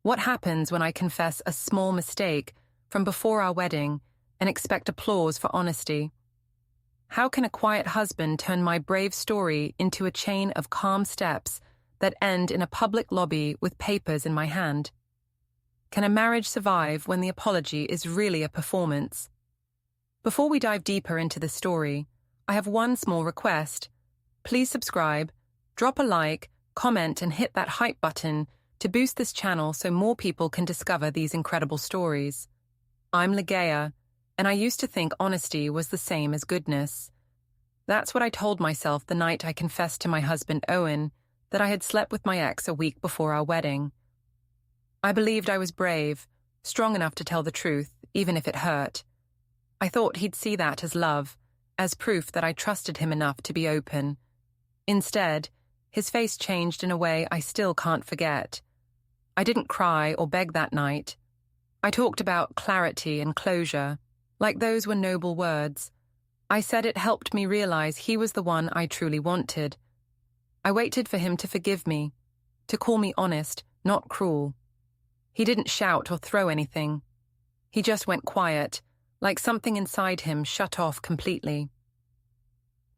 What happens when I confess a small mistake from before our wedding and expect applause for honesty? How can a quiet husband turn my brave story into a chain of calm steps that end in a public lobby with papers in my hand? Can a marriage survive when the apology is really a performance? Before we dive deeper into the story, I have one small request. Please subscribe, drop a like, comment, and hit that hype button to boost this channel so more people can discover these incredible stories. I'm Ligea, and I used to think honesty was the same as goodness. That's what I told myself the night I confessed to my husband Owen that I had slept with my ex a week before our wedding. I believed I was brave, strong enough to tell the truth, even if it hurt. I thought he'd see that as love, as proof that I trusted him enough to be open. Instead, his face changed in a way I still can't forget. I didn't cry or beg that night. I talked about clarity and closure, like those were noble words. I said it helped me realize he was the one I truly wanted. I waited for him to forgive me, to call me honest, not cruel. He didn't shout or throw anything. He just went quiet, like something inside him shut off completely.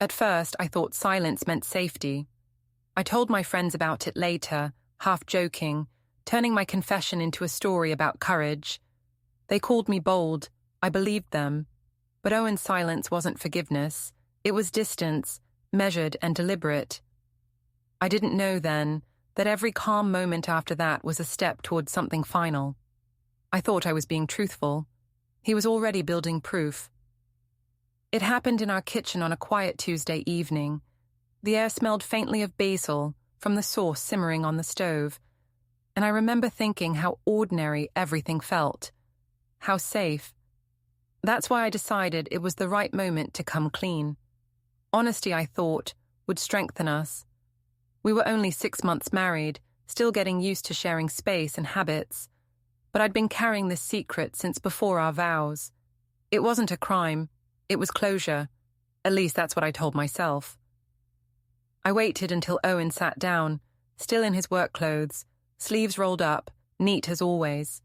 At first, I thought silence meant safety. I told my friends about it later, half joking, turning my confession into a story about courage. They called me bold. I believed them. But Owen's silence wasn't forgiveness. It was distance, measured and deliberate. I didn't know then that every calm moment after that was a step towards something final. I thought I was being truthful. He was already building proof. It happened in our kitchen on a quiet Tuesday evening. The air smelled faintly of basil from the sauce simmering on the stove, and I remember thinking how ordinary everything felt, how safe. That's why I decided it was the right moment to come clean. Honesty, I thought, would strengthen us. We were only 6 months married, still getting used to sharing space and habits, but I'd been carrying this secret since before our vows. It wasn't a crime, it was closure. At least that's what I told myself. I waited until Owen sat down, still in his work clothes, sleeves rolled up, neat as always.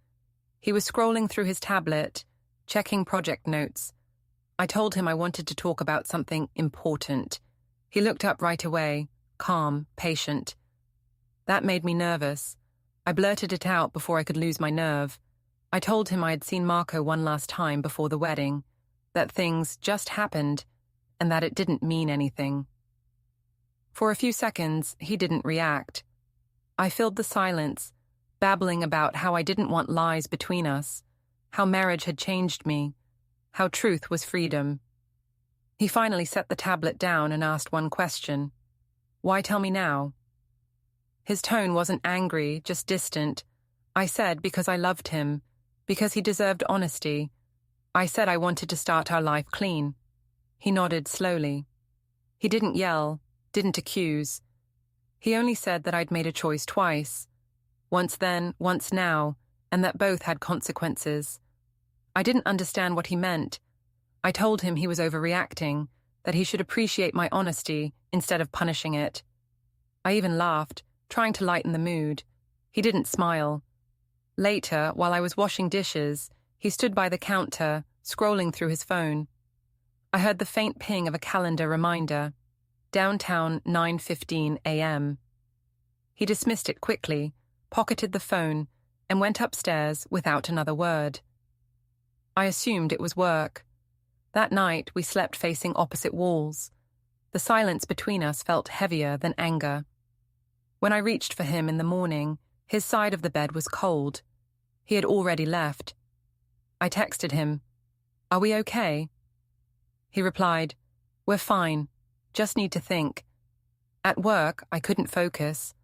He was scrolling through his tablet, checking project notes. I told him I wanted to talk about something important. He looked up right away, calm, patient. That made me nervous. I blurted it out before I could lose my nerve. I told him I had seen Marco one last time before the wedding, that things just happened, and that it didn't mean anything. For a few seconds, he didn't react. I filled the silence, babbling about how I didn't want lies between us, how marriage had changed me, how truth was freedom. He finally set the tablet down and asked one question. Why tell me now? His tone wasn't angry, just distant. I said because I loved him, because he deserved honesty. I said I wanted to start our life clean. He nodded slowly. He didn't yell, didn't accuse. He only said that I'd made a choice twice. Once then, once now, and that both had consequences. I didn't understand what he meant. I told him he was overreacting, that he should appreciate my honesty instead of punishing it. I even laughed, trying to lighten the mood. He didn't smile. Later, while I was washing dishes, he stood by the counter, scrolling through his phone. I heard the faint ping of a calendar reminder. Downtown, 9:15 a.m. He dismissed it quickly, pocketed the phone, and went upstairs without another word. I assumed it was work. That night, we slept facing opposite walls. The silence between us felt heavier than anger. When I reached for him in the morning, his side of the bed was cold. He had already left. I texted him, "Are we okay?" He replied, "We're fine. Just need to think." At work, I couldn't focus.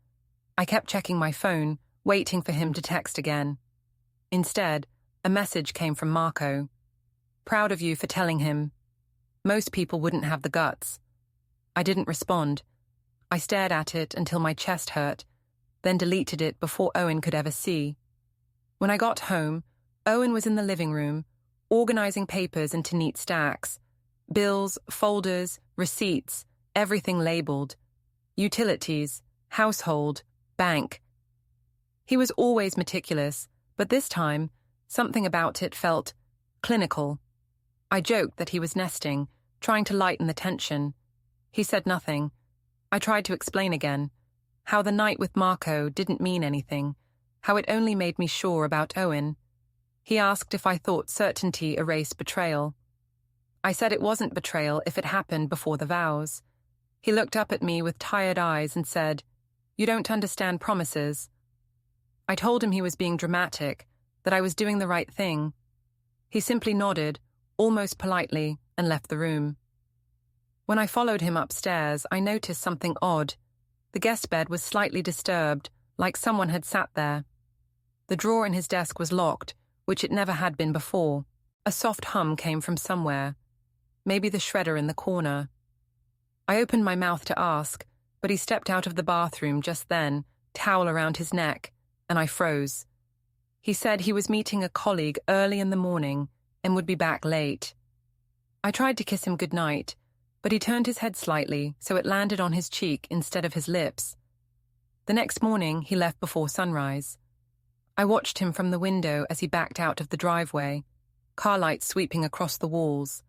I kept checking my phone, waiting for him to text again. Instead, a message came from Marco. "Proud of you for telling him. Most people wouldn't have the guts." I didn't respond. I stared at it until my chest hurt, then deleted it before Owen could ever see. When I got home, Owen was in the living room, organizing papers into neat stacks. Bills, folders, receipts, everything labeled. Utilities, household, bank. He was always meticulous, but this time, something about it felt clinical. I joked that he was nesting, trying to lighten the tension. He said nothing. I tried to explain again, how the night with Marco didn't mean anything, how it only made me sure about Owen. He asked if I thought certainty erased betrayal. I said it wasn't betrayal if it happened before the vows. He looked up at me with tired eyes and said, "You don't understand promises." I told him he was being dramatic, that I was doing the right thing. He simply nodded, almost politely, and left the room. When I followed him upstairs, I noticed something odd. The guest bed was slightly disturbed, like someone had sat there. The drawer in his desk was locked, which it never had been before. A soft hum came from somewhere, maybe the shredder in the corner. I opened my mouth to ask, but he stepped out of the bathroom just then, towel around his neck, and I froze. He said he was meeting a colleague early in the morning and would be back late. I tried to kiss him goodnight, but he turned his head slightly so it landed on his cheek instead of his lips. The next morning, he left before sunrise. I watched him from the window as he backed out of the driveway, car lights sweeping across the walls.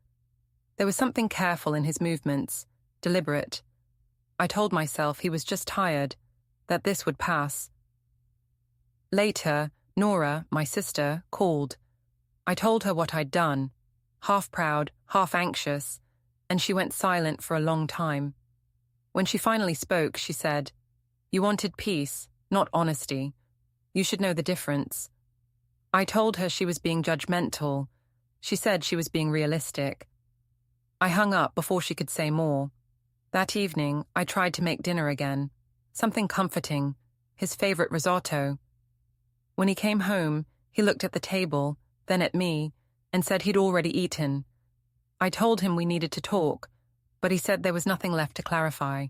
There was something careful in his movements, deliberate. I told myself he was just tired, that this would pass. Later, Nora, my sister, called. I told her what I'd done, half proud, half anxious, and she went silent for a long time. When she finally spoke, she said, "You wanted peace, not honesty. You should know the difference." I told her she was being judgmental. She said she was being realistic. I hung up before she could say more. That evening, I tried to make dinner again. Something comforting, his favorite risotto. When he came home, he looked at the table, then at me, and said he'd already eaten. I told him we needed to talk, but he said there was nothing left to clarify.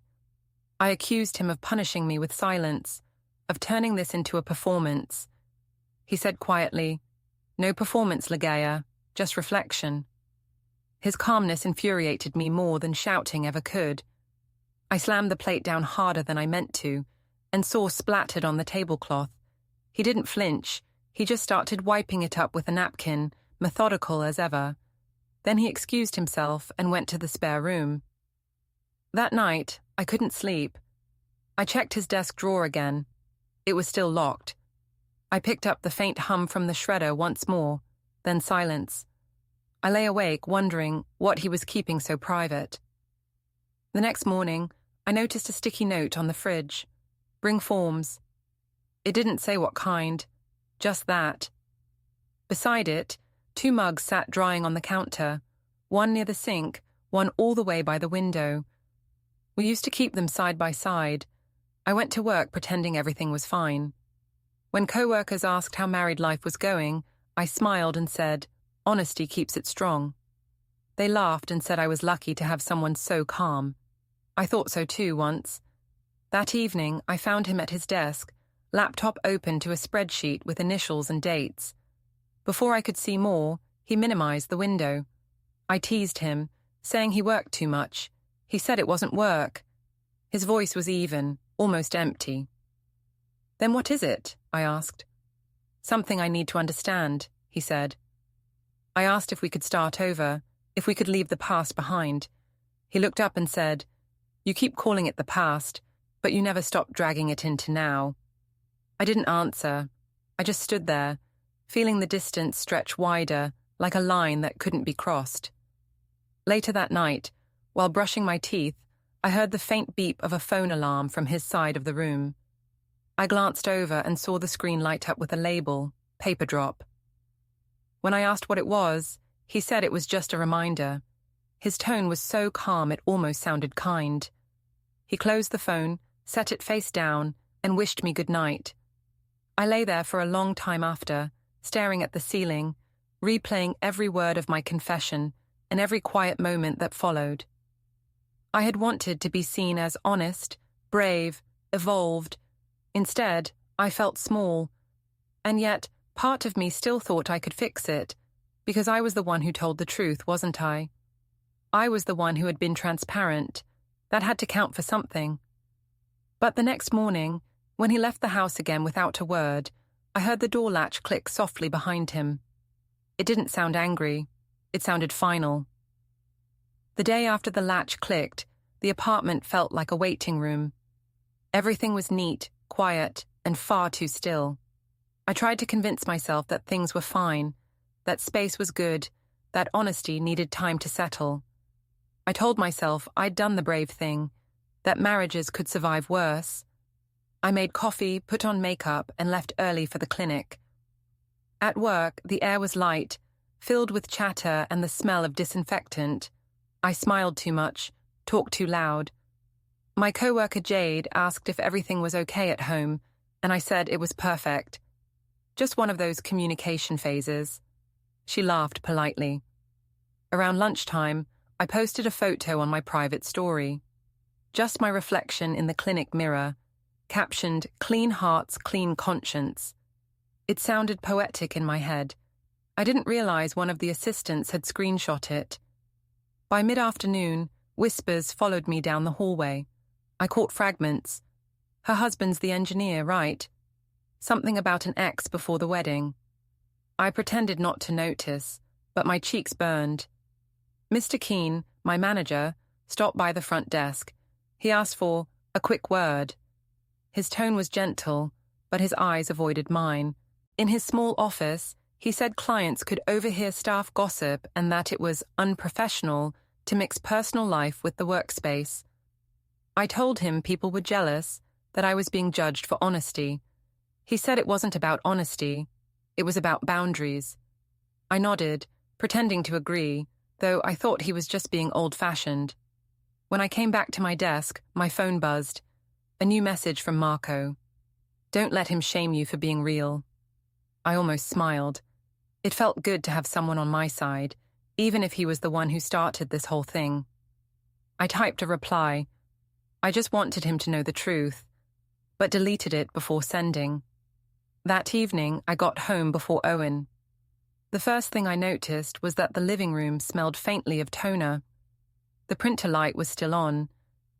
I accused him of punishing me with silence, of turning this into a performance. He said quietly, "No performance, Ligaya, just reflection." His calmness infuriated me more than shouting ever could. I slammed the plate down harder than I meant to, and sauce splattered on the tablecloth. He didn't flinch, he just started wiping it up with a napkin, methodical as ever. Then he excused himself and went to the spare room. That night, I couldn't sleep. I checked his desk drawer again. It was still locked. I picked up the faint hum from the shredder once more, then silence. I lay awake, wondering what he was keeping so private. The next morning, I noticed a sticky note on the fridge. "Bring forms." It didn't say what kind, just that. Beside it, 2 mugs sat drying on the counter, one near the sink, one all the way by the window. We used to keep them side by side. I went to work pretending everything was fine. When co-workers asked how married life was going, I smiled and said, "Honesty keeps it strong." They laughed and said I was lucky to have someone so calm. I thought so too once. That evening, I found him at his desk, laptop open to a spreadsheet with initials and dates. Before I could see more, he minimized the window. I teased him, saying he worked too much. He said it wasn't work. His voice was even, almost empty. "Then what is it?" I asked. "Something I need to understand," he said. I asked if we could start over, if we could leave the past behind. He looked up and said, "You keep calling it the past, but you never stop dragging it into now." I didn't answer. I just stood there, feeling the distance stretch wider, like a line that couldn't be crossed. Later that night, while brushing my teeth, I heard the faint beep of a phone alarm from his side of the room. I glanced over and saw the screen light up with a label, paper drop. When I asked what it was, he said it was just a reminder. His tone was so calm it almost sounded kind. He closed the phone, set it face down, and wished me good night. I lay there for a long time after, staring at the ceiling, replaying every word of my confession and every quiet moment that followed. I had wanted to be seen as honest, brave, evolved. Instead, I felt small. And yet, part of me still thought I could fix it, because I was the one who told the truth, wasn't I? I was the one who had been transparent. That had to count for something. But the next morning, When he left the house again without a word, I heard the door latch click softly behind him. It didn't sound angry. It sounded final. The day after the latch clicked, the apartment felt like a waiting room. Everything was neat, quiet, and far too still. I tried to convince myself that things were fine, that space was good, that honesty needed time to settle. I told myself I'd done the brave thing, that marriages could survive worse. I made coffee, put on makeup, and left early for the clinic. At work, the air was light, filled with chatter and the smell of disinfectant. I smiled too much, talked too loud. My coworker Jade asked if everything was okay at home, and I said it was perfect. Just one of those communication phases. She laughed politely. Around lunchtime, I posted a photo on my private story. Just my reflection in the clinic mirror, captioned "Clean Hearts, Clean Conscience." It sounded poetic in my head. I didn't realize one of the assistants had screenshot it. By mid-afternoon, whispers followed me down the hallway. I caught fragments. Her husband's the engineer, right? Something about an ex before the wedding. I pretended not to notice, but my cheeks burned. Mr. Keane, my manager, stopped by the front desk. He asked for a quick word. His tone was gentle, but his eyes avoided mine. In his small office, he said clients could overhear staff gossip and that it was unprofessional to mix personal life with the workspace. I told him people were jealous, that I was being judged for honesty. He said it wasn't about honesty, it was about boundaries. I nodded, pretending to agree, though I thought he was just being old-fashioned. When I came back to my desk, my phone buzzed. A new message from Marco. "Don't let him shame you for being real." I almost smiled. It felt good to have someone on my side, even if he was the one who started this whole thing. I typed a reply. I just wanted him to know the truth, but deleted it before sending. That evening, I got home before Owen. The first thing I noticed was that the living room smelled faintly of toner. The printer light was still on,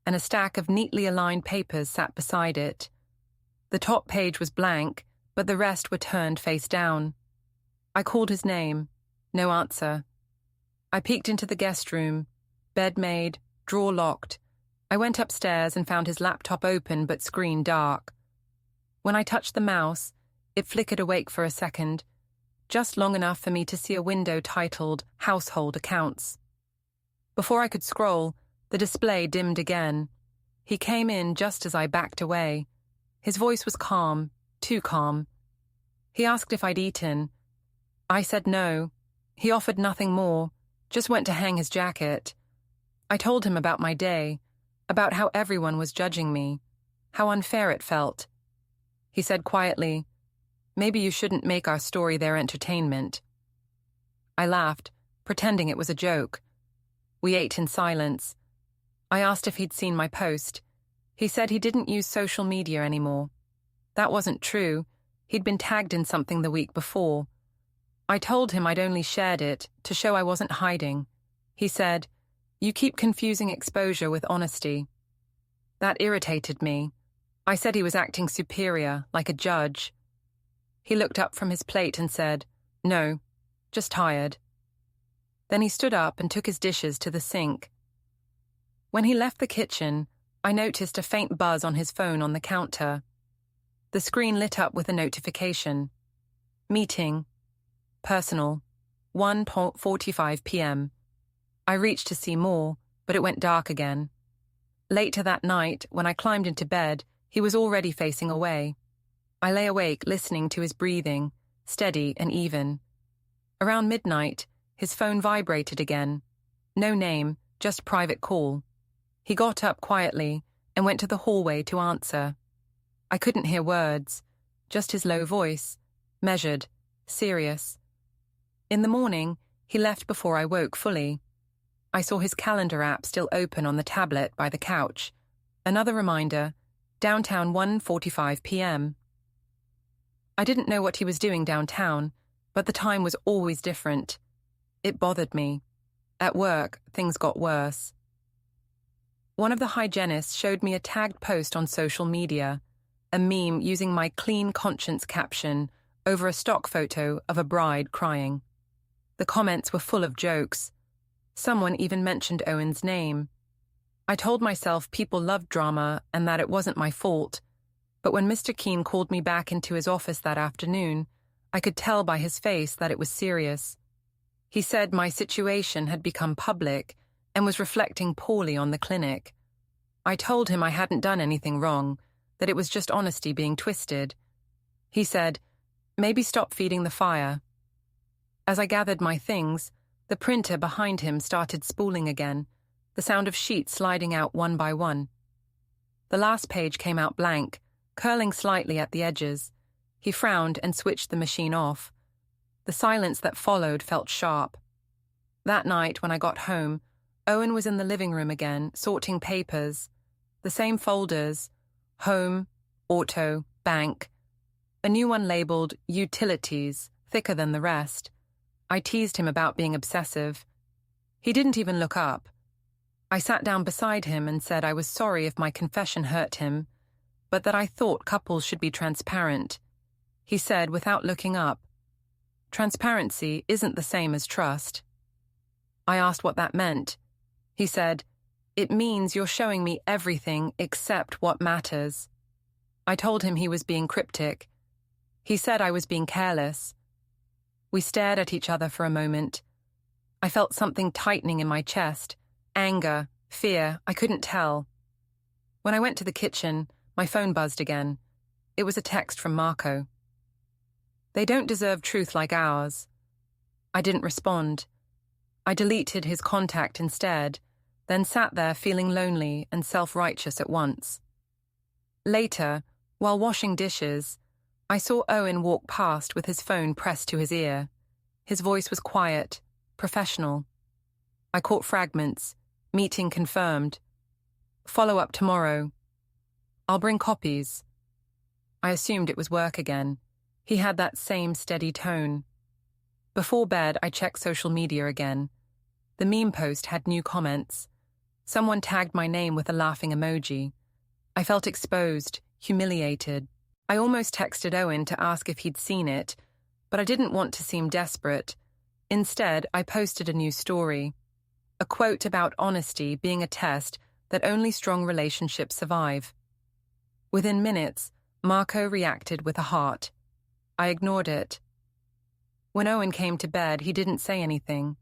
and a stack of neatly aligned papers sat beside it. The top page was blank, but the rest were turned face down. I called his name. No answer. I peeked into the guest room. Bed made, drawer locked. I went upstairs and found his laptop open but screen dark. When I touched the mouse, it flickered awake for a second, just long enough for me to see a window titled Household Accounts. Before I could scroll, the display dimmed again. He came in just as I backed away. His voice was calm, too calm. He asked if I'd eaten. I said no. He offered nothing more, just went to hang his jacket. I told him about my day, about how everyone was judging me, how unfair it felt. He said quietly, "Maybe you shouldn't make our story their entertainment." I laughed, pretending it was a joke. We ate in silence. I asked if he'd seen my post. He said he didn't use social media anymore. That wasn't true. He'd been tagged in something the week before. I told him I'd only shared it to show I wasn't hiding. He said, "You keep confusing exposure with honesty." That irritated me. I said he was acting superior, like a judge. He looked up from his plate and said, "No, just tired." Then he stood up and took his dishes to the sink. When he left the kitchen, I noticed a faint buzz on his phone on the counter. The screen lit up with a notification. Meeting. Personal. 1:45 p.m. I reached to see more, but it went dark again. Later that night, when I climbed into bed, he was already facing away. I lay awake listening to his breathing, steady and even. Around midnight, his phone vibrated again. No name, just private call. He got up quietly and went to the hallway to answer. I couldn't hear words, just his low voice, measured, serious. In the morning, he left before I woke fully. I saw his calendar app still open on the tablet by the couch. Another reminder, downtown 1:45 p.m. I didn't know what he was doing downtown, but the time was always different. It bothered me. At work, things got worse. One of the hygienists showed me a tagged post on social media. a meme using my clean conscience caption over a stock photo of a bride crying. The comments were full of jokes. Someone even mentioned Owen's name. I told myself people loved drama and that it wasn't my fault, but when Mr. Keene called me back into his office that afternoon, I could tell by his face that it was serious. He said my situation had become public and was reflecting poorly on the clinic. I told him I hadn't done anything wrong, that it was just honesty being twisted. He said, "Maybe stop feeding the fire." As I gathered my things, the printer behind him started spooling again, the sound of sheets sliding out one by one. The last page came out blank, curling slightly at the edges. He frowned and switched the machine off. The silence that followed felt sharp. That night, when I got home, Owen was in the living room again, sorting papers. The same folders: home, auto, bank. A new one labeled utilities, thicker than the rest. I teased him about being obsessive. He didn't even look up. I sat down beside him and said I was sorry if my confession hurt him, but that I thought couples should be transparent. He said, without looking up, "Transparency isn't the same as trust." I asked what that meant. He said, "It means you're showing me everything except what matters." I told him he was being cryptic. He said I was being careless. We stared at each other for a moment. I felt something tightening in my chest. Anger, fear, I couldn't tell. When I went to the kitchen, my phone buzzed again. It was a text from Marco. "They don't deserve truth like ours." I didn't respond. I deleted his contact instead, then sat there feeling lonely and self-righteous at once. Later, while washing dishes, I saw Owen walk past with his phone pressed to his ear. His voice was quiet, professional. I caught fragments. Meeting confirmed. Follow up tomorrow. I'll bring copies. I assumed it was work again. He had that same steady tone. Before bed, I checked social media again. The meme post had new comments. Someone tagged my name with a laughing emoji. I felt exposed, humiliated. I almost texted Owen to ask if he'd seen it, but I didn't want to seem desperate. Instead, I posted a new story. A quote about honesty being a test that only strong relationships survive. Within minutes, Marco reacted with a heart. I ignored it. When Owen came to bed, he didn't say anything.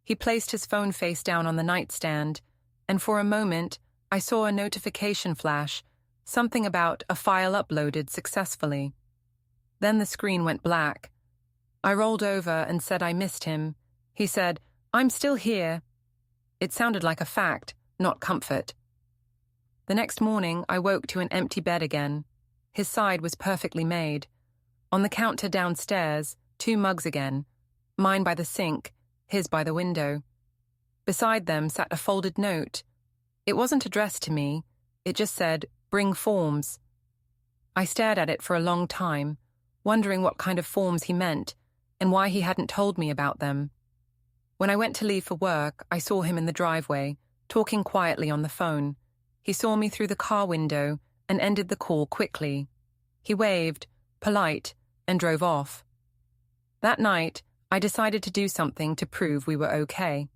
He placed his phone face down on the nightstand, and for a moment, I saw a notification flash, something about a file uploaded successfully. Then the screen went black. I rolled over and said I missed him. He said, "I'm still here." It sounded like a fact, not comfort. The next morning, I woke to an empty bed again. His side was perfectly made. On the counter downstairs, 2 mugs again, mine by the sink, his by the window. Beside them sat a folded note. It wasn't addressed to me. It just said, "Bring forms." I stared at it for a long time, wondering what kind of forms he meant and why he hadn't told me about them. When I went to leave for work, I saw him in the driveway, talking quietly on the phone. He saw me through the car window and ended the call quickly. He waved, polite, and drove off. That night, I decided to do something to prove we were okay.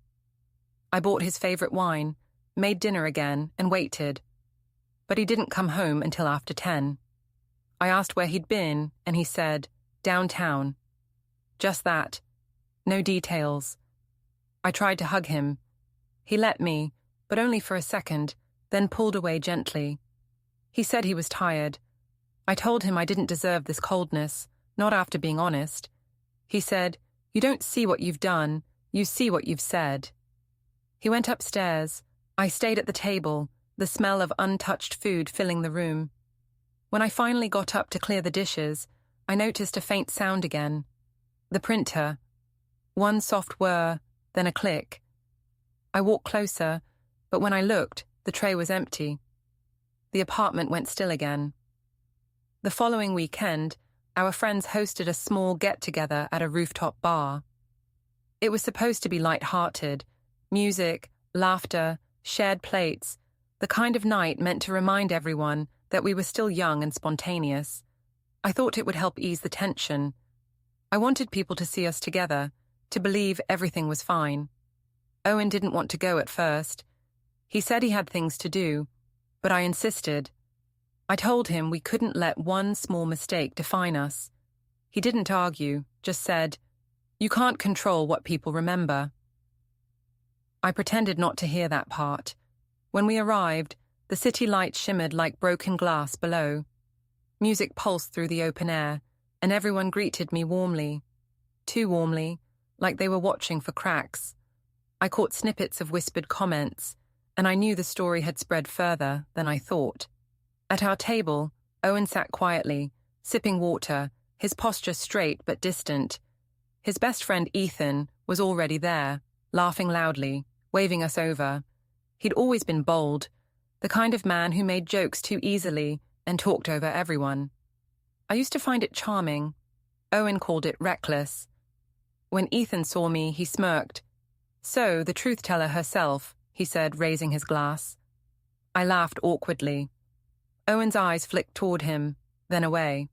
I bought his favorite wine, made dinner again, and waited. But he didn't come home until after 10. I asked where he'd been, and he said, "Downtown." Just that. No details. I tried to hug him. He let me, but only for a second, then pulled away gently. He said he was tired. I told him I didn't deserve this coldness, not after being honest. He said, "You don't see what you've done, you see what you've said." He went upstairs. I stayed at the table, the smell of untouched food filling the room. When I finally got up to clear the dishes, I noticed a faint sound again. The printer. One soft whir, then a click. I walked closer, but when I looked, the tray was empty. The apartment went still again. The following weekend, our friends hosted a small get-together at a rooftop bar. It was supposed to be light-hearted, music, laughter, shared plates, the kind of night meant to remind everyone that we were still young and spontaneous. I thought it would help ease the tension. I wanted people to see us together, to believe everything was fine. Owen didn't want to go at first. He said he had things to do, but I insisted. I told him we couldn't let one small mistake define us. He didn't argue, just said, "You can't control what people remember." I pretended not to hear that part. When we arrived, the city lights shimmered like broken glass below. Music pulsed through the open air, and everyone greeted me warmly. Too warmly, like they were watching for cracks. I caught snippets of whispered comments, and I knew the story had spread further than I thought. At our table, Owen sat quietly, sipping water, his posture straight but distant. His best friend Ethan was already there, laughing loudly, waving us over. He'd always been bold, the kind of man who made jokes too easily and talked over everyone. I used to find it charming. Owen called it reckless. When Ethan saw me, he smirked. "So, the truth-teller herself," he said, raising his glass. I laughed awkwardly. Owen's eyes flicked toward him, then away.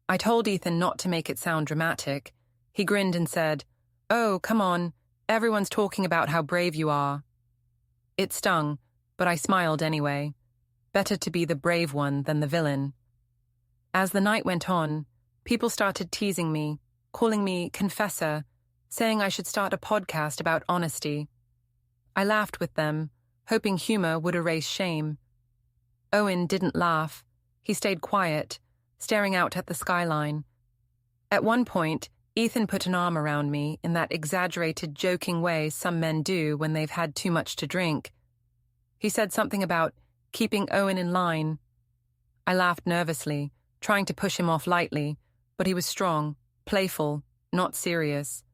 I told Ethan not to make it sound dramatic. He grinned and said, "Oh, come on, everyone's talking about how brave you are." It stung, but I smiled anyway. Better to be the brave one than the villain. As the night went on, people started teasing me, calling me confessor, saying I should start a podcast about honesty. I laughed with them, hoping humor would erase shame. Owen didn't laugh. He stayed quiet, staring out at the skyline. At one point, Ethan put an arm around me in that exaggerated, joking way some men do when they've had too much to drink. He said something about keeping Owen in line. I laughed nervously, trying to push him off lightly, but he was strong, playful, not serious.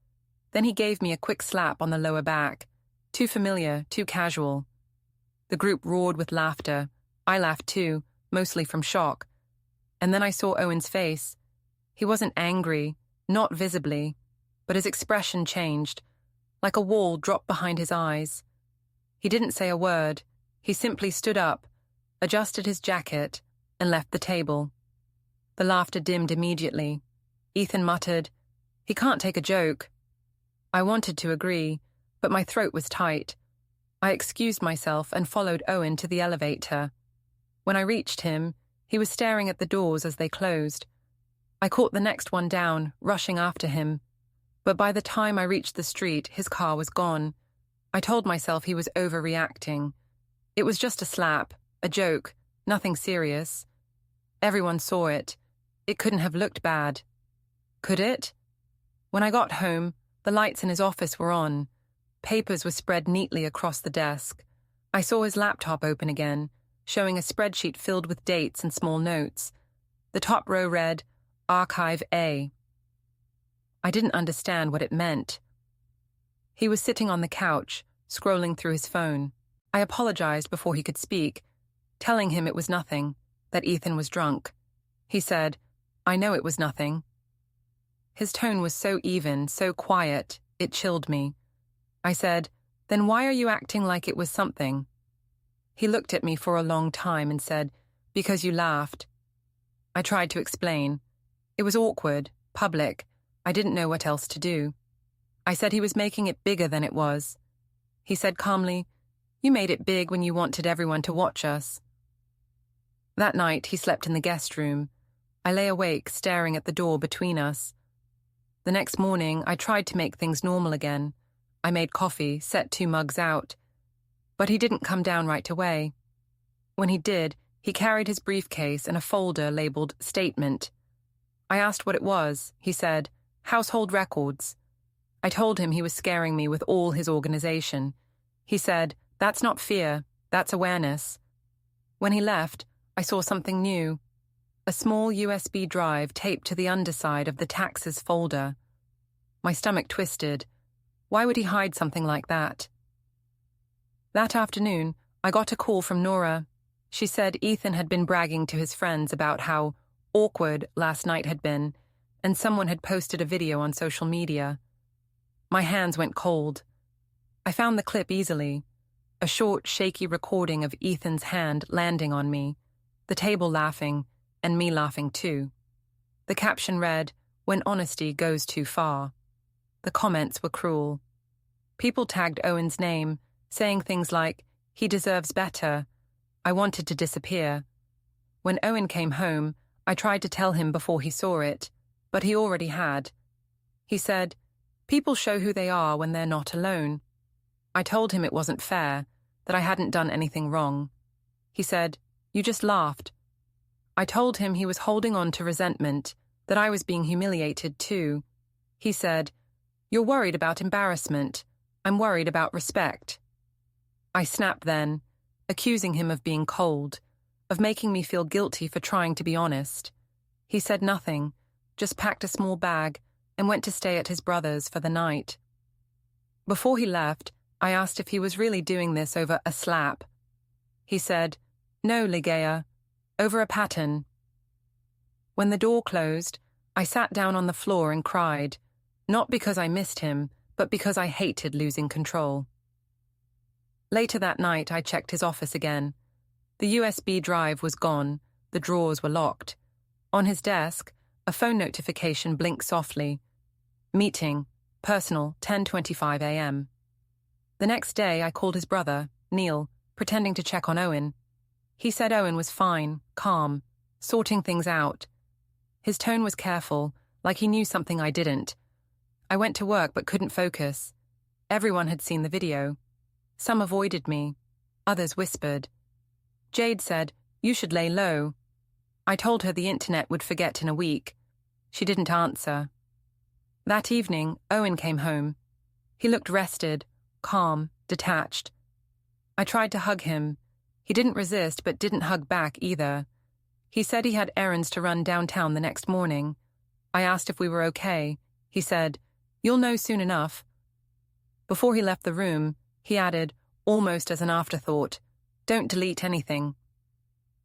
Then he gave me a quick slap on the lower back. Too familiar, too casual. The group roared with laughter. I laughed too, mostly from shock. And then I saw Owen's face. He wasn't angry, not visibly, but his expression changed, like a wall dropped behind his eyes. He didn't say a word. He simply stood up, adjusted his jacket, and left the table. The laughter dimmed immediately. Ethan muttered, "He can't take a joke." I wanted to agree, but my throat was tight. I excused myself and followed Owen to the elevator. When I reached him, he was staring at the doors as they closed. I caught the next one down, rushing after him. But by the time I reached the street, his car was gone. I told myself he was overreacting. It was just a slap, a joke, nothing serious. Everyone saw it. It couldn't have looked bad. Could it? When I got home, the lights in his office were on. Papers were spread neatly across the desk. I saw his laptop open again, showing a spreadsheet filled with dates and small notes. The top row read, Archive A. I didn't understand what it meant. He was sitting on the couch, scrolling through his phone. I apologized before he could speak, telling him it was nothing, that Ethan was drunk. He said, "I know it was nothing." His tone was so even, so quiet, it chilled me. I said, "Then why are you acting like it was something?" He looked at me for a long time and said, "Because you laughed." I tried to explain. It was awkward, public. I didn't know what else to do. I said he was making it bigger than it was. He said calmly, "You made it big when you wanted everyone to watch us." That night, he slept in the guest room. I lay awake, staring at the door between us. The next morning, I tried to make things normal again. I made coffee, set 2 mugs out. But he didn't come down right away. When he did, he carried his briefcase and a folder labeled Statement. I asked what it was. He said, "Household records." I told him he was scaring me with all his organization. He said, "That's not fear, that's awareness." When he left, I saw something new. A small USB drive taped to the underside of the taxes folder. My stomach twisted. Why would he hide something like that? That afternoon, I got a call from Nora. She said Ethan had been bragging to his friends about how awkward last night had been, and someone had posted a video on social media. My hands went cold. I found the clip easily. A short, shaky recording of Ethan's hand landing on me. the table laughing, and me laughing too. The caption read, "When honesty goes too far." The comments were cruel. People tagged Owen's name, saying things like, "He deserves better." I wanted to disappear. When Owen came home, I tried to tell him before he saw it, but he already had. He said, "People show who they are when they're not alone." I told him it wasn't fair, that I hadn't done anything wrong. He said, "You just laughed." I told him he was holding on to resentment, that I was being humiliated too. He said, "You're worried about embarrassment. I'm worried about respect." I snapped then, accusing him of being cold, of making me feel guilty for trying to be honest. He said nothing, just packed a small bag and went to stay at his brother's for the night. Before he left, I asked if he was really doing this over a slap. He said, "No, Ligea, over a pattern." When the door closed, I sat down on the floor and cried, not because I missed him, but because I hated losing control. Later that night, I checked his office again. The USB drive was gone, the drawers were locked. On his desk, a phone notification blinked softly. Meeting, personal, 10:25 a.m. The next day, I called his brother, Neil, pretending to check on Owen. He said Owen was fine, calm, sorting things out. His tone was careful, like he knew something I didn't. I went to work but couldn't focus. Everyone had seen the video. Some avoided me. Others whispered. Jade said, "You should lay low." I told her the internet would forget in a week. She didn't answer. That evening, Owen came home. He looked rested, calm, detached. I tried to hug him. He didn't resist but didn't hug back either. He said he had errands to run downtown the next morning. I asked if we were okay. He said, "You'll know soon enough." Before he left the room, he added, almost as an afterthought, "Don't delete anything."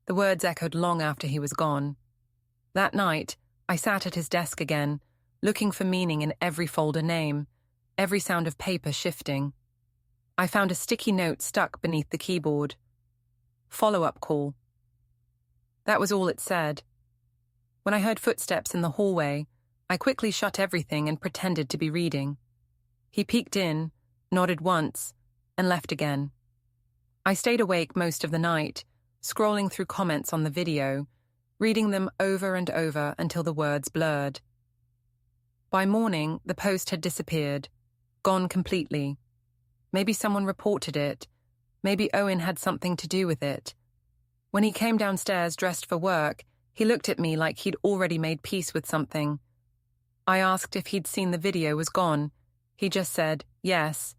The words echoed long after he was gone. That night, I sat at his desk again, looking for meaning in every folder name, every sound of paper shifting. I found a sticky note stuck beneath the keyboard. Follow-up call. That was all it said. When I heard footsteps in the hallway, I quickly shut everything and pretended to be reading. He peeked in, nodded once, and left again. I stayed awake most of the night, scrolling through comments on the video, reading them over and over until the words blurred. By morning, the post had disappeared, gone completely. Maybe someone reported it. Maybe Owen had something to do with it. When he came downstairs dressed for work, he looked at me like he'd already made peace with something. I asked if he'd seen the video was gone. He just said, yes.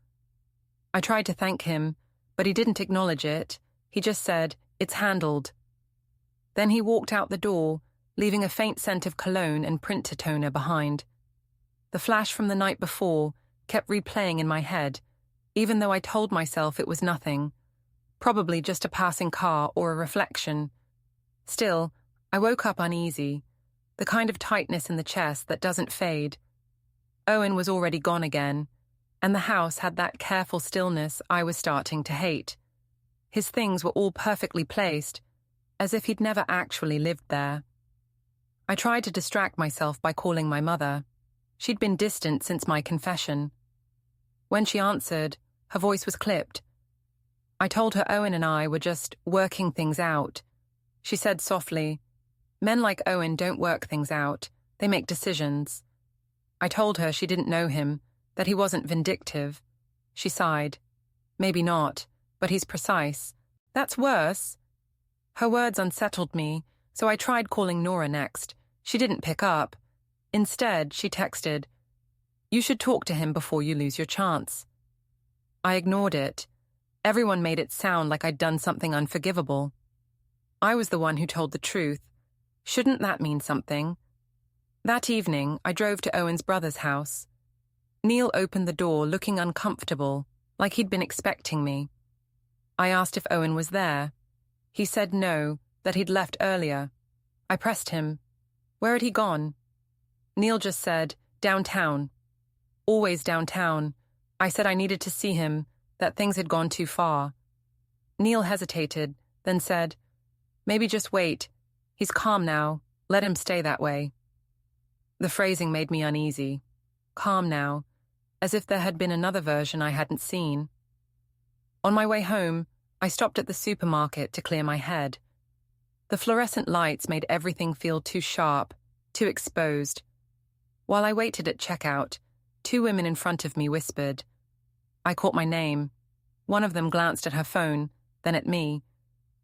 I tried to thank him, but he didn't acknowledge it. He just said, "It's handled." Then he walked out the door, leaving a faint scent of cologne and printer toner behind. The flash from the night before kept replaying in my head, even though I told myself it was nothing, probably just a passing car or a reflection. Still, I woke up uneasy, the kind of tightness in the chest that doesn't fade. Owen was already gone again, and the house had that careful stillness I was starting to hate. His things were all perfectly placed, as if he'd never actually lived there. I tried to distract myself by calling my mother. She'd been distant since my confession. When she answered, her voice was clipped. I told her Owen and I were just working things out. She said softly, "Men like Owen don't work things out. They make decisions." I told her she didn't know him, that he wasn't vindictive. She sighed. "Maybe not, but he's precise. That's worse." Her words unsettled me, so I tried calling Nora next. She didn't pick up. Instead, she texted, "You should talk to him before you lose your chance." I ignored it. Everyone made it sound like I'd done something unforgivable. I was the one who told the truth. Shouldn't that mean something? That evening, I drove to Owen's brother's house. Neil opened the door looking uncomfortable, like he'd been expecting me. I asked if Owen was there. He said no, that he'd left earlier. I pressed him. Where had he gone? Neil just said, "Downtown." Always downtown. I said I needed to see him, that things had gone too far. Neil hesitated, then said, Maybe just wait. He's calm now. Let him stay that way. The phrasing made me uneasy. Calm now, as if there had been another version I hadn't seen. On my way home, I stopped at the supermarket to clear my head. The fluorescent lights made everything feel too sharp, too exposed. While I waited at checkout, 2 women in front of me whispered. I caught my name. One of them glanced at her phone, then at me.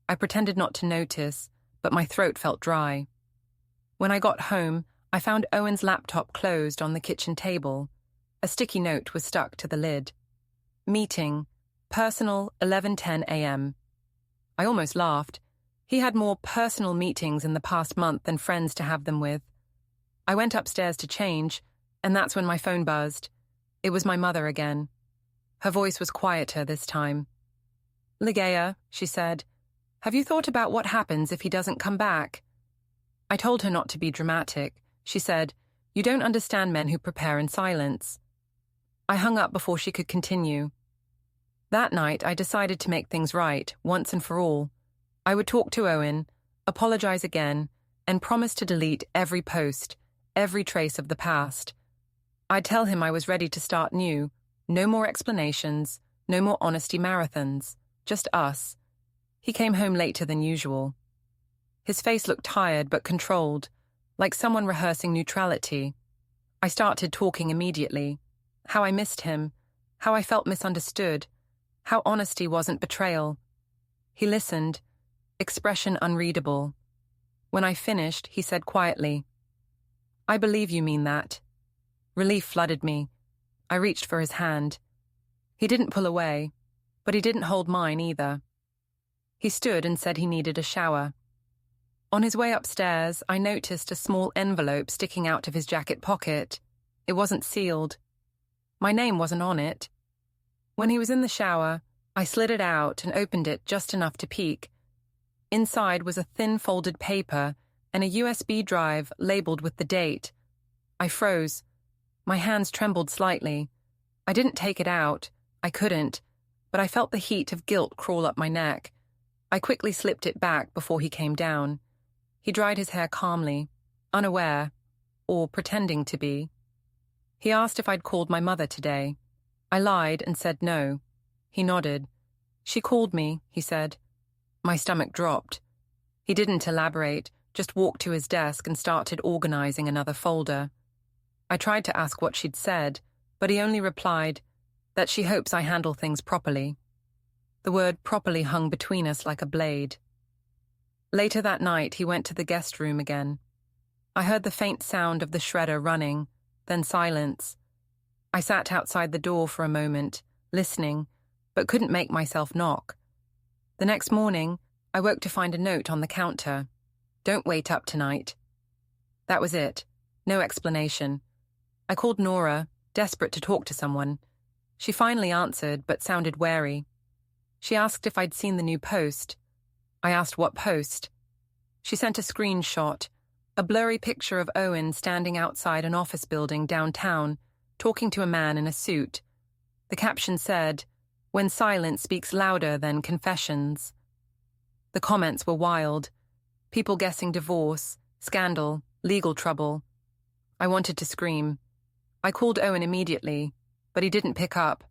I pretended not to notice, but my throat felt dry. When I got home, I found Owen's laptop closed on the kitchen table. A sticky note was stuck to the lid. Meeting, personal, 11:10 a.m. I almost laughed. He had more personal meetings in the past month than friends to have them with. I went upstairs to change, and that's when my phone buzzed. It was my mother again. Her voice was quieter this time. Ligea, she said, have you thought about what happens if he doesn't come back? I told her not to be dramatic. She said, you don't understand men who prepare in silence. I hung up before she could continue. That night, I decided to make things right, once and for all. I would talk to Owen, apologize again, and promise to delete every post, every trace of the past. I'd tell him I was ready to start new. No more explanations, no more honesty marathons, just us. He came home later than usual. His face looked tired but controlled, like someone rehearsing neutrality. I started talking immediately. How I missed him, how I felt misunderstood, how honesty wasn't betrayal. He listened, expression unreadable. When I finished, he said quietly, I believe you mean that. Relief flooded me. I reached for his hand. He didn't pull away, but he didn't hold mine either. He stood and said he needed a shower. On his way upstairs, I noticed a small envelope sticking out of his jacket pocket. It wasn't sealed. My name wasn't on it. When he was in the shower, I slid it out and opened it just enough to peek. Inside was a thin folded paper and a USB drive labeled with the date. I froze. My hands trembled slightly. I didn't take it out. I couldn't, but I felt the heat of guilt crawl up my neck. I quickly slipped it back before he came down. He dried his hair calmly, unaware, or pretending to be. He asked if I'd called my mother today. I lied and said no. He nodded. She called me, he said. My stomach dropped. He didn't elaborate, just walked to his desk and started organizing another folder. I tried to ask what she'd said, but he only replied that she hopes I handle things properly. The word properly hung between us like a blade. Later that night, he went to the guest room again. I heard the faint sound of the shredder running, then silence. I sat outside the door for a moment, listening, but couldn't make myself knock. The next morning, I woke to find a note on the counter. Don't wait up tonight. That was it. No explanation. I called Nora, desperate to talk to someone. She finally answered, but sounded wary. She asked if I'd seen the new post. I asked what post. She sent a screenshot, a blurry picture of Owen standing outside an office building downtown, talking to a man in a suit. The caption said, "When silence speaks louder than confessions." The comments were wild. People guessing divorce, scandal, legal trouble. I wanted to scream. I called Owen immediately, but he didn't pick up.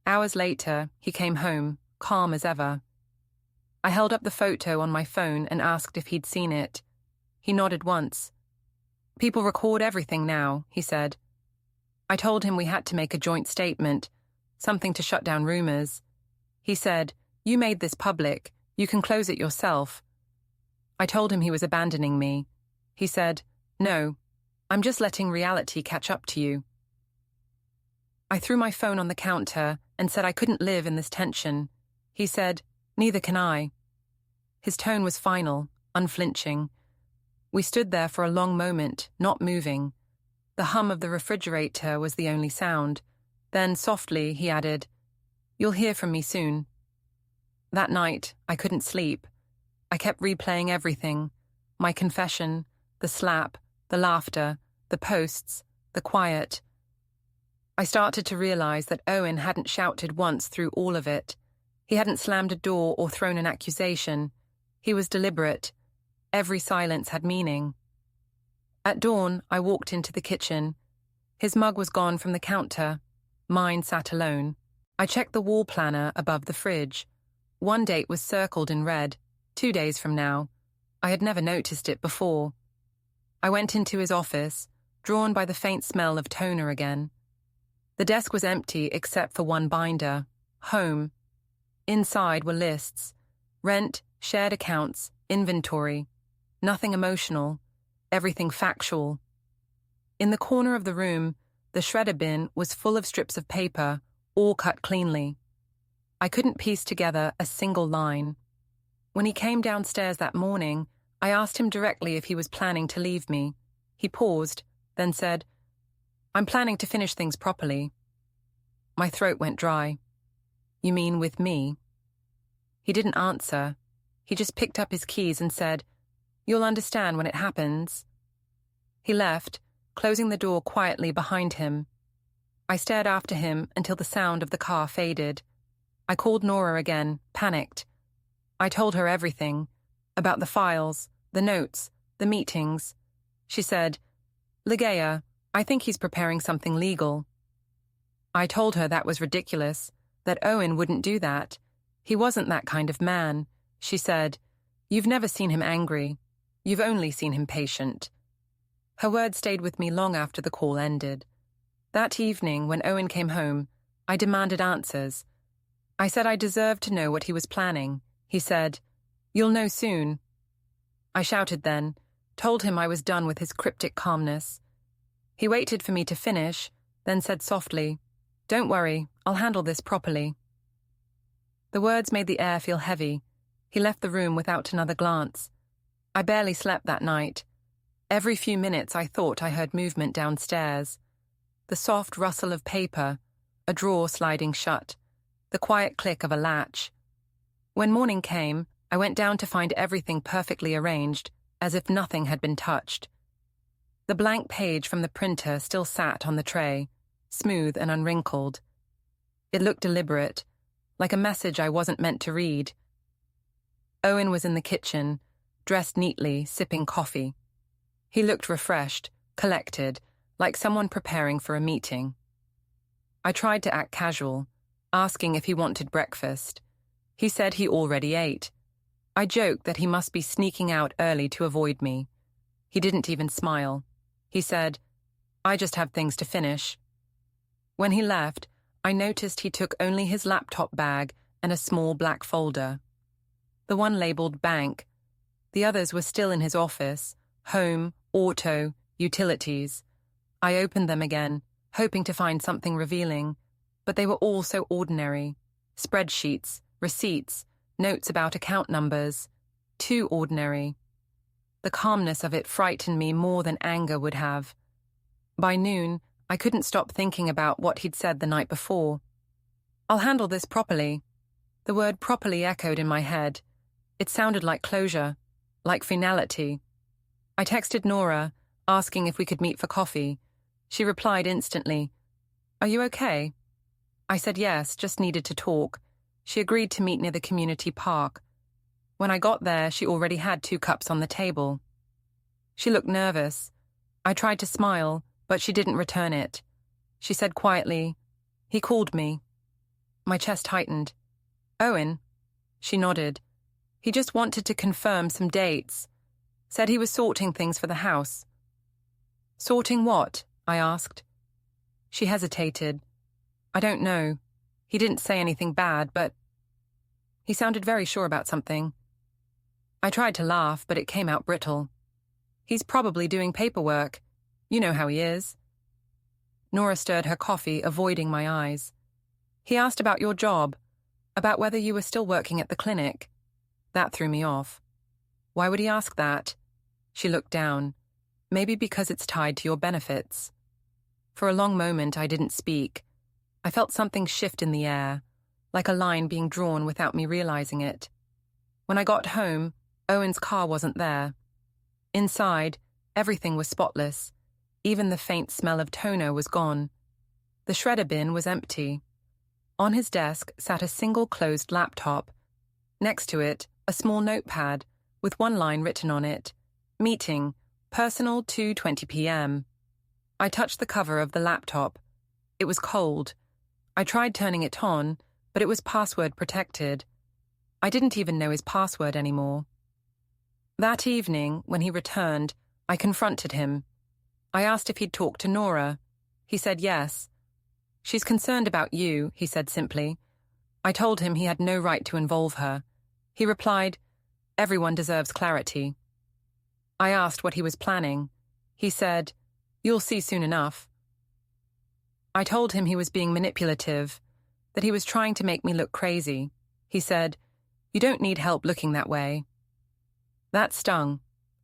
Hours later, he came home, calm as ever. I held up the photo on my phone and asked if he'd seen it. He nodded once. "People record everything now," he said. I told him we had to make a joint statement, something to shut down rumors. He said, "You made this public. You can close it yourself." I told him he was abandoning me. He said, "No, I'm just letting reality catch up to you." I threw my phone on the counter and said I couldn't live in this tension. He said, "Neither can I." His tone was final, unflinching. We stood there for a long moment, not moving. The hum of the refrigerator was the only sound. Then, softly, he added, "You'll hear from me soon." That night, I couldn't sleep. I kept replaying everything. My confession, the slap, the laughter, the posts, the quiet. I started to realize that Owen hadn't shouted once through all of it. He hadn't slammed a door or thrown an accusation. He was deliberate. Every silence had meaning. At dawn, I walked into the kitchen. His mug was gone from the counter. Mine sat alone. I checked the wall planner above the fridge. One date was circled in red, 2 days from now. I had never noticed it before. I went into his office, drawn by the faint smell of toner again. The desk was empty except for one binder. Home. Inside were lists. Rent, shared accounts, inventory. Nothing emotional. Everything factual. In the corner of the room, the shredder bin was full of strips of paper, all cut cleanly. I couldn't piece together a single line. When he came downstairs that morning, I asked him directly if he was planning to leave me. He paused, then said, "I'm planning to finish things properly." My throat went dry. "You mean with me?" He didn't answer. He just picked up his keys and said, "You'll understand when it happens." He left, closing the door quietly behind him. I stared after him until the sound of the car faded. I called Nora again, panicked. I told her everything, about the files, the notes, the meetings. She said, "Ligea, I think he's preparing something legal." I told her that was ridiculous, that Owen wouldn't do that. He wasn't that kind of man. She said, "You've never seen him angry. You've only seen him patient." Her words stayed with me long after the call ended. That evening, when Owen came home, I demanded answers. I said I deserved to know what he was planning. He said, "You'll know soon." I shouted then, told him I was done with his cryptic calmness. He waited for me to finish, then said softly, "Don't worry, I'll handle this properly." The words made the air feel heavy. He left the room without another glance. I barely slept that night. Every few minutes I thought I heard movement downstairs. The soft rustle of paper, a drawer sliding shut, the quiet click of a latch. When morning came, I went down to find everything perfectly arranged, as if nothing had been touched. The blank page from the printer still sat on the tray, smooth and unwrinkled. It looked deliberate, like a message I wasn't meant to read. Owen was in the kitchen, dressed neatly, sipping coffee. He looked refreshed, collected, like someone preparing for a meeting. I tried to act casual, asking if he wanted breakfast. He said he already ate. I joked that he must be sneaking out early to avoid me. He didn't even smile. He said, "I just have things to finish." When he left, I noticed he took only his laptop bag and a small black folder. The one labeled bank. The others were still in his office, home, auto, utilities. I opened them again, hoping to find something revealing, but they were all so ordinary. Spreadsheets, receipts, notes about account numbers. Too ordinary. The calmness of it frightened me more than anger would have. By noon, I couldn't stop thinking about what he'd said the night before. "I'll handle this properly." The word properly echoed in my head. It sounded like closure, like finality. I texted Nora, asking if we could meet for coffee. She replied instantly, "Are you okay?" I said yes, just needed to talk. She agreed to meet near the community park. When I got there, she already had 2 cups on the table. She looked nervous. I tried to smile, but she didn't return it. She said quietly, "He called me." My chest tightened. "Owen?" She nodded. "He just wanted to confirm some dates. Said he was sorting things for the house." "Sorting what?" I asked. She hesitated. "I don't know. He didn't say anything bad, but..." He sounded very sure about something. I tried to laugh, but it came out brittle. "He's probably doing paperwork. You know how he is." Nora stirred her coffee, avoiding my eyes. "He asked about your job, about whether you were still working at the clinic." That threw me off. "Why would he ask that?" She looked down. "Maybe because it's tied to your benefits." For a long moment, I didn't speak. I felt something shift in the air, like a line being drawn without me realizing it. When I got home, Owen's car wasn't there. Inside, everything was spotless. Even the faint smell of toner was gone. The shredder bin was empty. On his desk sat a single closed laptop. Next to it, a small notepad, with one line written on it. Meeting, personal 2:20 p.m. I touched the cover of the laptop. It was cold. I tried turning it on, but it was password protected. I didn't even know his password anymore. That evening, when he returned, I confronted him. I asked if he'd talked to Nora. He said yes. She's concerned about you, he said simply. I told him he had no right to involve her. He replied, everyone deserves clarity. I asked what he was planning. He said, you'll see soon enough. I told him he was being manipulative, that he was trying to make me look crazy. He said, you don't need help looking that way. That stung.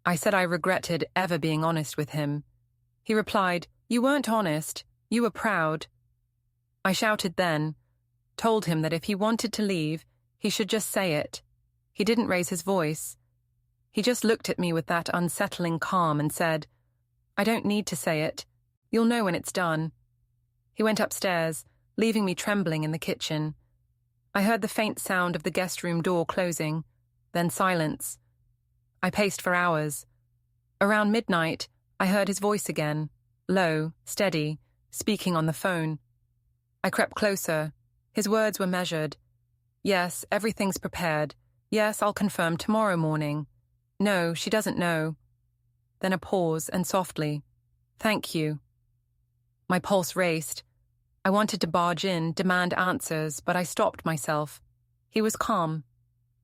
I said I regretted ever being honest with him. He replied, you weren't honest, you were proud. I shouted then, told him that if he wanted to leave, he should just say it. He didn't raise his voice. He just looked at me with that unsettling calm and said, I don't need to say it. You'll know when it's done. He went upstairs, leaving me trembling in the kitchen. I heard the faint sound of the guest room door closing, then silence. I paced for hours. Around midnight, I heard his voice again, low, steady, speaking on the phone. I crept closer. His words were measured. Yes, everything's prepared. Yes, I'll confirm tomorrow morning. No, she doesn't know. Then a pause and softly, thank you. My pulse raced. I wanted to barge in, demand answers, but I stopped myself. He was calm,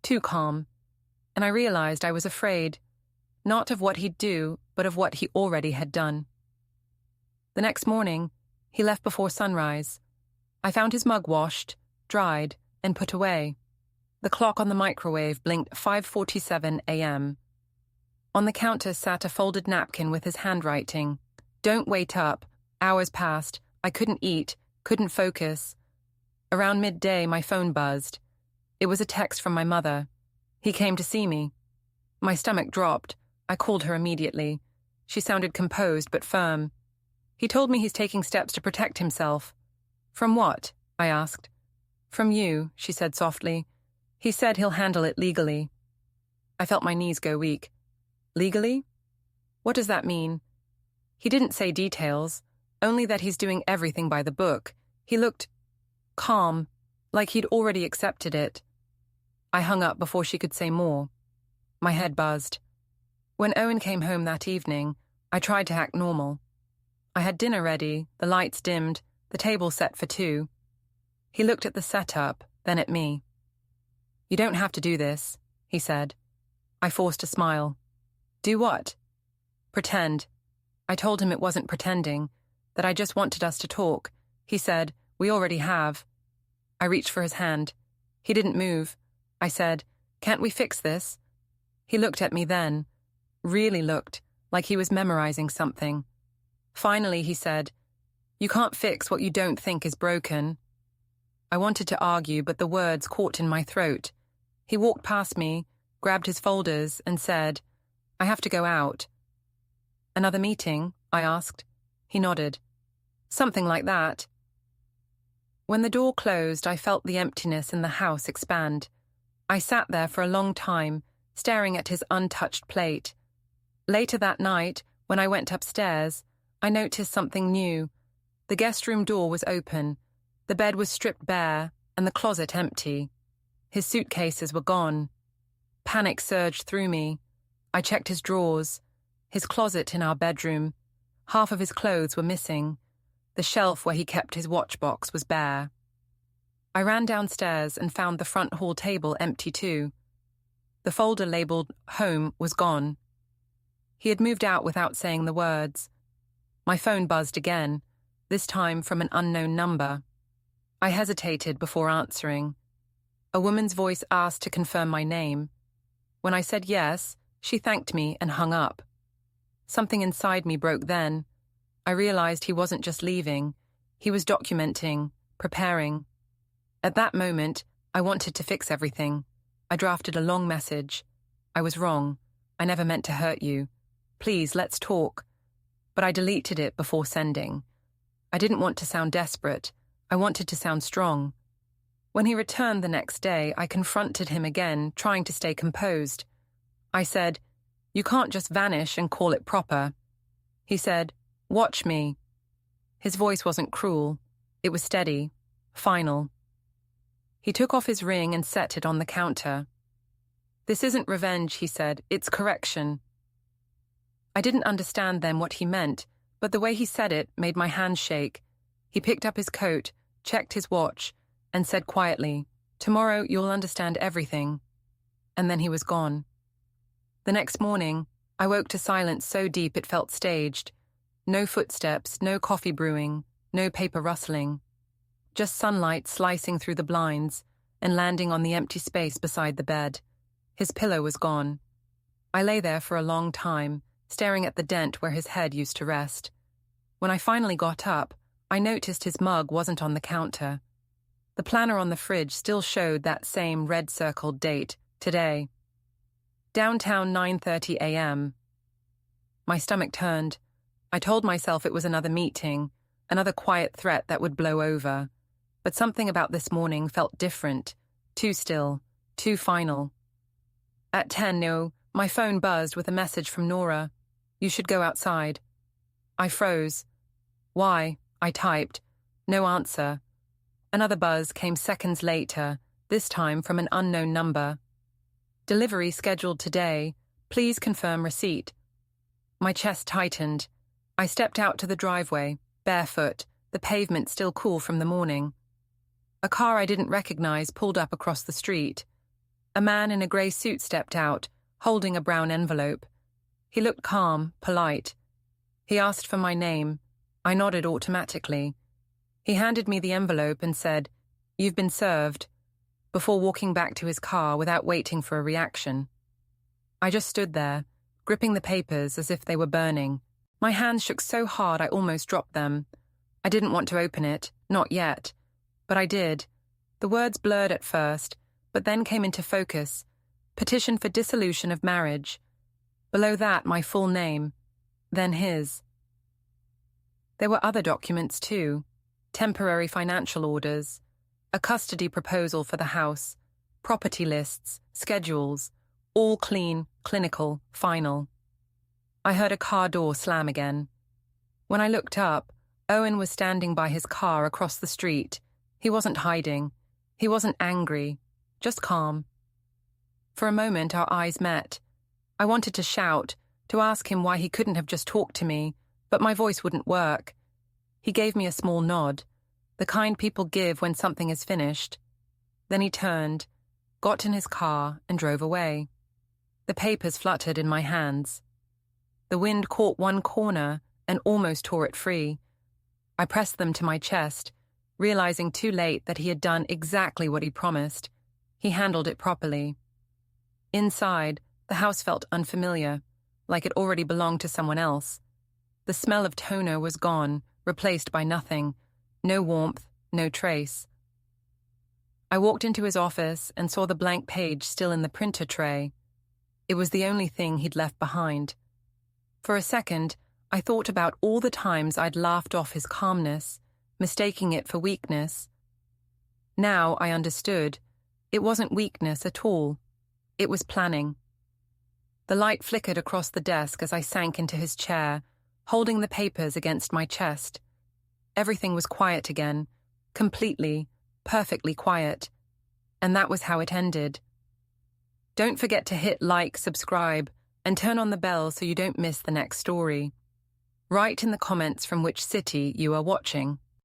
too calm, and I realized I was afraid, not of what he'd do, but of what he already had done. The next morning, he left before sunrise. I found his mug washed, dried, and put away. The clock on the microwave blinked 5:47 a.m. On the counter sat a folded napkin with his handwriting. Don't wait up. Hours passed. I couldn't eat, couldn't focus. Around midday, my phone buzzed. It was a text from my mother. He came to see me. My stomach dropped. I called her immediately. She sounded composed but firm. He told me he's taking steps to protect himself. From what? I asked. From you, she said softly. He said he'll handle it legally. I felt my knees go weak. Legally? What does that mean? He didn't say details, only that he's doing everything by the book. He looked calm, like he'd already accepted it. I hung up before she could say more. My head buzzed. When Owen came home that evening, I tried to act normal. I had dinner ready, the lights dimmed, the table set for two. He looked at the setup, then at me. You don't have to do this, he said. I forced a smile. Do what? Pretend. I told him it wasn't pretending, that I just wanted us to talk. He said, we already have. I reached for his hand. He didn't move. I said, can't we fix this? He looked at me then, really looked, like he was memorizing something. Finally, he said, you can't fix what you don't think is broken. I wanted to argue, but the words caught in my throat. He walked past me, grabbed his folders, and said, I have to go out. Another meeting? I asked. He nodded. Something like that. When the door closed, I felt the emptiness in the house expand. I sat there for a long time, staring at his untouched plate. Later that night, when I went upstairs, I noticed something new. The guest room door was open, the bed was stripped bare, and the closet empty. His suitcases were gone. Panic surged through me. I checked his drawers, his closet in our bedroom. Half of his clothes were missing. The shelf where he kept his watch box was bare. I ran downstairs and found the front hall table empty too. The folder labeled Home was gone. He had moved out without saying the words. My phone buzzed again, this time from an unknown number. I hesitated before answering. A woman's voice asked to confirm my name. When I said yes, she thanked me and hung up. Something inside me broke then. I realized he wasn't just leaving. He was documenting, preparing. At that moment, I wanted to fix everything. I drafted a long message. I was wrong. I never meant to hurt you. Please, let's talk. But I deleted it before sending. I didn't want to sound desperate. I wanted to sound strong. When he returned the next day, I confronted him again, trying to stay composed. I said, "You can't just vanish and call it proper." He said, "Watch me." His voice wasn't cruel. It was steady, final. He took off his ring and set it on the counter. "This isn't revenge," he said. "It's correction." I didn't understand then what he meant, but the way he said it made my hands shake. He picked up his coat, checked his watch, and said quietly, "Tomorrow you'll understand everything." And then he was gone. The next morning, I woke to silence so deep it felt staged. No footsteps, no coffee brewing, no paper rustling. Just sunlight slicing through the blinds and landing on the empty space beside the bed. His pillow was gone. I lay there for a long time, staring at the dent where his head used to rest. When I finally got up, I noticed his mug wasn't on the counter. The planner on the fridge still showed that same red-circled date, today. Downtown 9:30 a.m. My stomach turned. I told myself it was another meeting, another quiet threat that would blow over. But something about this morning felt different, too still, too final. At 10, my phone buzzed with a message from Nora. "You should go outside." I froze. "Why?" I typed. No answer. Another buzz came seconds later, this time from an unknown number. "Delivery scheduled today. Please confirm receipt." My chest tightened. I stepped out to the driveway, barefoot, the pavement still cool from the morning. A car I didn't recognize pulled up across the street. A man in a grey suit stepped out, holding a brown envelope. He looked calm, polite. He asked for my name. I nodded automatically. He handed me the envelope and said, "You've been served," before walking back to his car without waiting for a reaction. I just stood there, gripping the papers as if they were burning. My hands shook so hard I almost dropped them. I didn't want to open it, not yet. But I did. The words blurred at first, but then came into focus. Petition for dissolution of marriage. Below that, my full name. Then his. There were other documents too. Temporary financial orders. A custody proposal for the house. Property lists, schedules. All clean, clinical, final. I heard a car door slam again. When I looked up, Owen was standing by his car across the street. He wasn't hiding. He wasn't angry. Just calm. For a moment, our eyes met. I wanted to shout, to ask him why he couldn't have just talked to me, but my voice wouldn't work. He gave me a small nod, the kind people give when something is finished. Then he turned, got in his car, and drove away. The papers fluttered in my hands. The wind caught one corner and almost tore it free. I pressed them to my chest, realizing too late that he had done exactly what he promised. He handled it properly. Inside, the house felt unfamiliar, like it already belonged to someone else. The smell of toner was gone, replaced by nothing. No warmth, no trace. I walked into his office and saw the blank page still in the printer tray. It was the only thing he'd left behind. For a second, I thought about all the times I'd laughed off his calmness, mistaking it for weakness. Now I understood. It wasn't weakness at all. It was planning. The light flickered across the desk as I sank into his chair, holding the papers against my chest. Everything was quiet again, completely, perfectly quiet. And that was how it ended. Don't forget to hit like, subscribe, and turn on the bell so you don't miss the next story. Write in the comments from which city you are watching.